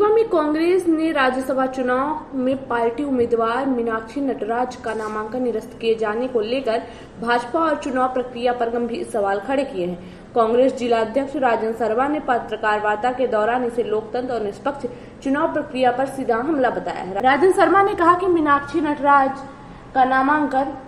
रीवा में कांग्रेस ने राज्यसभा चुनाव में पार्टी उम्मीदवार मीनाक्षी नटराज का नामांकन निरस्त किए जाने को लेकर भाजपा और चुनाव प्रक्रिया पर गंभीर सवाल खड़े किए हैं। कांग्रेस जिला अध्यक्ष राजन शर्मा ने पत्रकार वार्ता के दौरान इसे लोकतंत्र और निष्पक्ष चुनाव प्रक्रिया पर सीधा हमला बताया है। राजन शर्मा ने कहा कि मीनाक्षी नटराज का नामांकन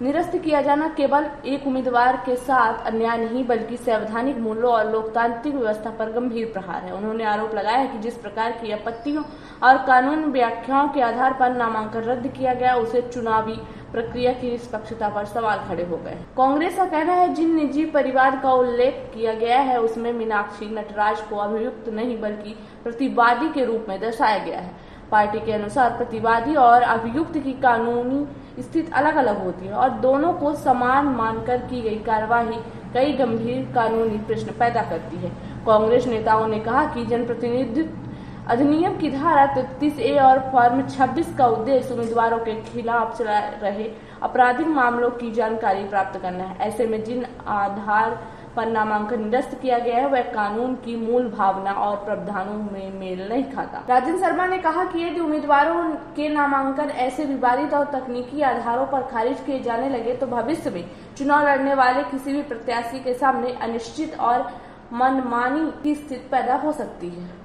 निरस्त किया जाना केवल एक उम्मीदवार के साथ अन्याय नहीं बल्कि संवैधानिक मूल्यों और लोकतांत्रिक व्यवस्था पर गंभीर प्रहार है। उन्होंने आरोप लगाया कि जिस प्रकार की आपत्तियों और कानून व्याख्याओं के आधार पर नामांकन रद्द किया गया उसे चुनावी प्रक्रिया की निष्पक्षता पर सवाल खड़े हो गए। कांग्रेस का कहना है जिन निजी परिवार का उल्लेख किया गया है उसमें मीनाक्षी नटराज को अभियुक्त नहीं बल्कि प्रतिवादी के रूप में दर्शाया गया है। पार्टी के अनुसार प्रतिवादी और अभियुक्त की कानूनी स्थिति अलग अलग होती है और दोनों को समान मानकर की गई कार्यवाही कई गंभीर कानूनी प्रश्न पैदा करती है। कांग्रेस नेताओं ने कहा कि जनप्रतिनिधित्व अधिनियम की धारा 33A और फॉर्म 26 का उद्देश्य उम्मीदवारों के खिलाफ चला रहे आपराधिक मामलों की जानकारी प्राप्त करना है। ऐसे में जिन आधार पर नामांकन निरस्त किया गया है वह कानून की मूल भावना और प्रावधानों में मेल नहीं खाता। राजन शर्मा ने कहा कि यदि उम्मीदवारों के नामांकन ऐसे विवादित और तकनीकी आधारों पर खारिज किए जाने लगे तो भविष्य में चुनाव लड़ने वाले किसी भी प्रत्याशी के सामने अनिश्चित और मनमानी की स्थिति पैदा हो सकती है।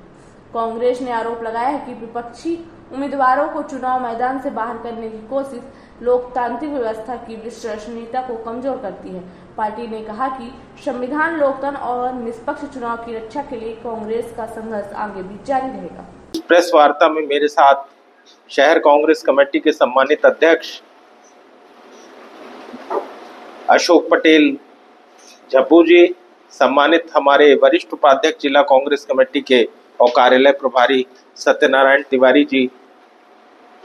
कांग्रेस ने आरोप लगाया है कि विपक्षी उम्मीदवारों को चुनाव मैदान से बाहर करने की कोशिश लोकतांत्रिक व्यवस्था की विश्वसनीयता को कमजोर करती है। पार्टी ने कहा कि संविधान, लोकतंत्र और निष्पक्ष चुनाव की रक्षा के लिए कांग्रेस का संघर्ष आगे भी जारी रहेगा। प्रेस वार्ता में मेरे साथ शहर कांग्रेस कमेटी के सम्मानित अध्यक्ष अशोक पटेल झप्पू जी, सम्मानित हमारे वरिष्ठ उपाध्यक्ष जिला कांग्रेस कमेटी के और कार्यालय प्रभारी सत्यनारायण तिवारी जी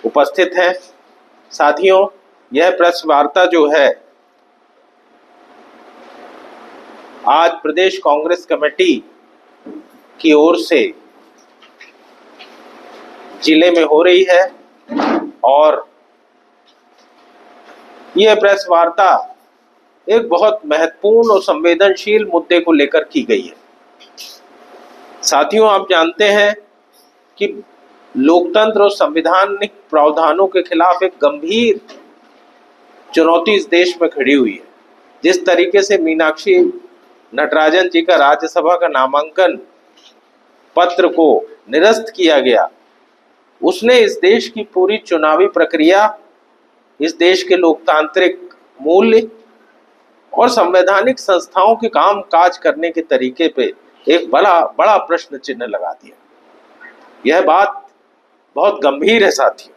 उपस्थित हैं। साथियों, यह प्रेस वार्ता जो है आज प्रदेश कांग्रेस कमेटी की ओर से जिले में हो रही है और यह प्रेस वार्ता एक बहुत महत्वपूर्ण और संवेदनशील मुद्दे को लेकर की गई है। साथियों, आप जानते हैं कि लोकतंत्र और संवैधानिक प्रावधानों के खिलाफ एक गंभीर चुनौती इस देश में खड़ी हुई है। जिस तरीके से मीनाक्षी नटराजन जी का राज्यसभा का नामांकन पत्र को निरस्त किया गया, उसने इस देश की पूरी चुनावी प्रक्रिया, इस देश के लोकतांत्रिक मूल्य और संवैधानिक संस्थाओं के काम काज करने के तरीके पे एक बड़ा प्रश्न चिन्ह लगा दिया। यह बात बहुत गंभीर है साथियों।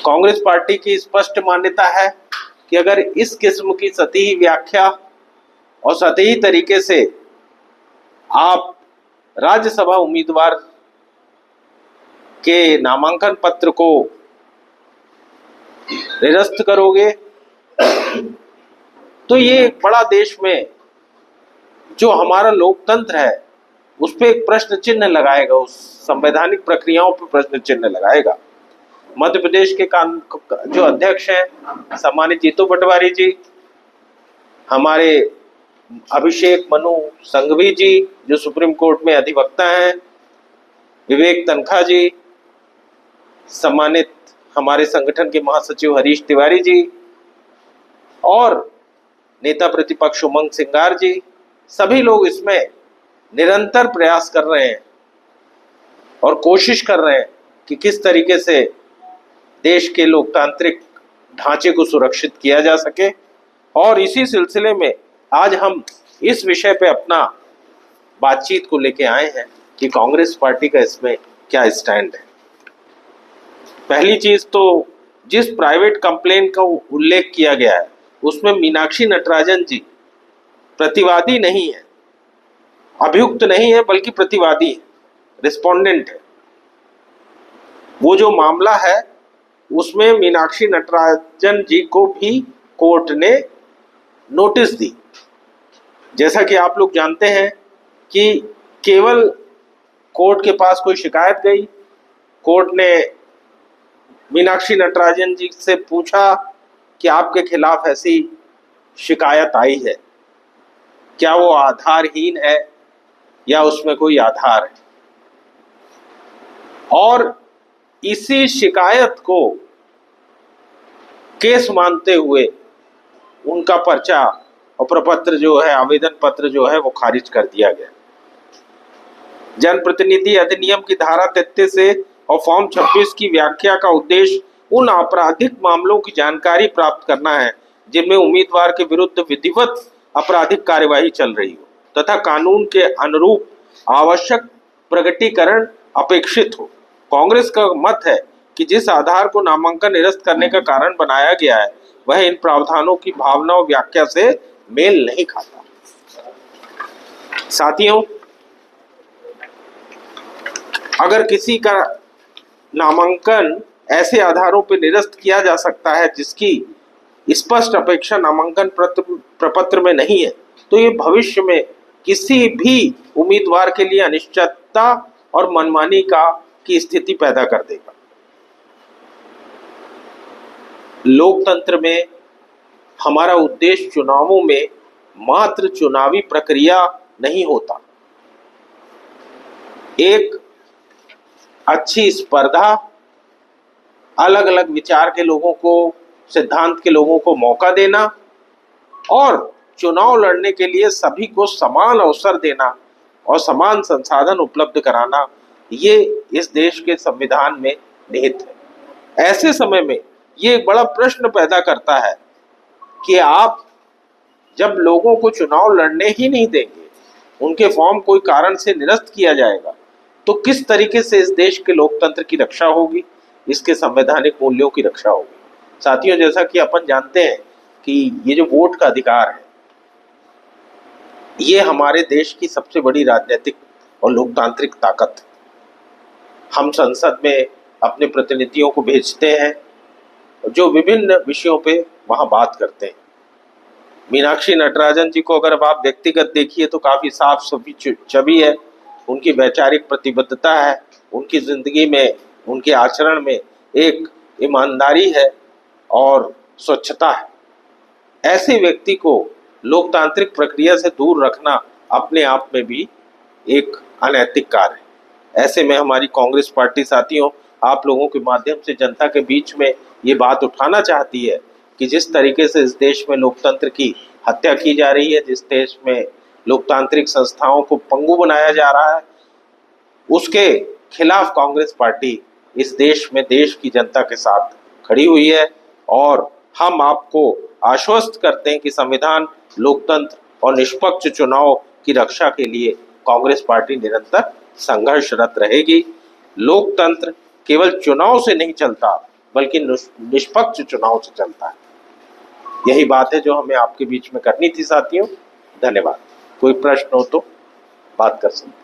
कांग्रेस पार्टी की स्पष्ट मान्यता है कि अगर इस किस्म की सतही व्याख्या और सतही तरीके से आप राज्यसभा उम्मीदवार के नामांकन पत्र को निरस्त करोगे तो ये एक बड़ा देश में जो हमारा लोकतंत्र है उस पर एक प्रश्न चिन्ह लगाएगा, उस संवैधानिक प्रक्रियाओं पर प्रश्न चिन्ह लगाएगा। मध्य प्रदेश के जो अध्यक्ष हैं सम्मानित जीतू पटवारी जी, हमारे अभिषेक मनु संघवी जी जो सुप्रीम कोर्ट में अधिवक्ता हैं, विवेक तनखा जी, सम्मानित हमारे संगठन के महासचिव हरीश तिवारी जी और नेता प्रतिपक्ष उमंग सिंगार जी, सभी लोग इसमें निरंतर प्रयास कर रहे हैं और कोशिश कर रहे हैं कि किस तरीके से देश के लोकतांत्रिक ढांचे को सुरक्षित किया जा सके। और इसी सिलसिले में आज हम इस विषय पे अपना बातचीत को लेके आए हैं कि कांग्रेस पार्टी का इसमें क्या स्टैंड है। पहली चीज तो जिस प्राइवेट कंप्लेंट का उल्लेख किया गया है उसमें मीनाक्षी नटराजन जी प्रतिवादी नहीं है, अभियुक्त नहीं है बल्कि प्रतिवादी है, रिस्पोंडेंट है। वो जो मामला है उसमें मीनाक्षी नटराजन जी को भी कोर्ट ने नोटिस दी। जैसा कि आप लोग जानते हैं कि केवल कोर्ट के पास कोई शिकायत गई, कोर्ट ने मीनाक्षी नटराजन जी से पूछा कि आपके खिलाफ ऐसी शिकायत आई है, क्या वो आधारहीन है, या उसमें कोई आधार है। और इसी शिकायत को केस मानते हुए उनका पर्चा और प्रपत्र जो है, आवेदन पत्र जो है, वो खारिज कर दिया गया। जनप्रतिनिधि अधिनियम की धारा 33 से और फॉर्म 26 की व्याख्या का उद्देश्य उन आपराधिक मामलों की जानकारी प्राप्त करना है जिनमें उम्मीदवार के विरुद्ध विधिवत आपराधिक कार्यवाही चल रही हो तथा कानून के अनुरूप आवश्यक प्रकटीकरण अपेक्षित हो। कांग्रेस का मत है कि जिस आधार को नामांकन निरस्त करने का कारण बनाया गया है वह इन प्रावधानों की भावना और व्याख्या से मेल नहीं खाता। साथियों, अगर किसी का नामांकन ऐसे आधारों पर निरस्त किया जा सकता है जिसकी स्पष्ट अपेक्षा नामांकन प्रपत्र में नहीं है, तो ये भविष्य में किसी भी उम्मीदवार के लिए अनिश्चितता और मनमानी की स्थिति पैदा कर देगा। लोकतंत्र में हमारा उद्देश्य चुनावों में मात्र चुनावी प्रक्रिया नहीं होता, एक अच्छी स्पर्धा, अलग अलग विचार के लोगों को, सिद्धांत के लोगों को मौका देना और चुनाव लड़ने के लिए सभी को समान अवसर देना और समान संसाधन उपलब्ध कराना, ये इस देश के संविधान में निहित है। ऐसे समय में ये एक बड़ा प्रश्न पैदा करता है कि आप जब लोगों को चुनाव लड़ने ही नहीं देंगे, उनके फॉर्म कोई कारण से निरस्त किया जाएगा, तो किस तरीके से इस देश के लोकतंत्र की रक्षा होगी, इसके संवैधानिक मूल्यों की रक्षा होगी। साथियों, जैसा कि अपन जानते हैं कि ये जो वोट का अधिकार है, ये हमारे देश की सबसे बड़ी राजनीतिक और लोकतांत्रिक ताकत है। हम संसद में अपने प्रतिनिधियों को भेजते हैं जो विभिन्न विषयों पे वहां बात करते हैं। मीनाक्षी नटराजन जी को अगर आप व्यक्तिगत देखिए तो काफी साफ सफाई छवि है, उनकी वैचारिक प्रतिबद्धता है, उनकी जिंदगी में, उनके आचरण में एक ईमानदारी है और स्वच्छता है। ऐसे व्यक्ति को लोकतांत्रिक प्रक्रिया से दूर रखना अपने आप में भी एक अनैतिक कार्य है। ऐसे में हमारी कांग्रेस पार्टी साथियों, आप लोगों के माध्यम से जनता के बीच में ये बात उठाना चाहती है कि जिस तरीके से इस देश में लोकतंत्र की हत्या की जा रही है, जिस देश में लोकतांत्रिक संस्थाओं को पंगु बनाया जा रहा है, उसके खिलाफ कांग्रेस पार्टी इस देश में देश की जनता के साथ खड़ी हुई है। और हम आपको आश्वस्त करते हैं कि संविधान, लोकतंत्र और निष्पक्ष चुनाव की रक्षा के लिए कांग्रेस पार्टी निरंतर संघर्षरत रहेगी। लोकतंत्र केवल चुनाव से नहीं चलता, बल्कि निष्पक्ष चुनाव से चलता है। यही बात है जो हमें आपके बीच में करनी थी साथियों। धन्यवाद। कोई प्रश्न हो तो बात कर सकते हैं।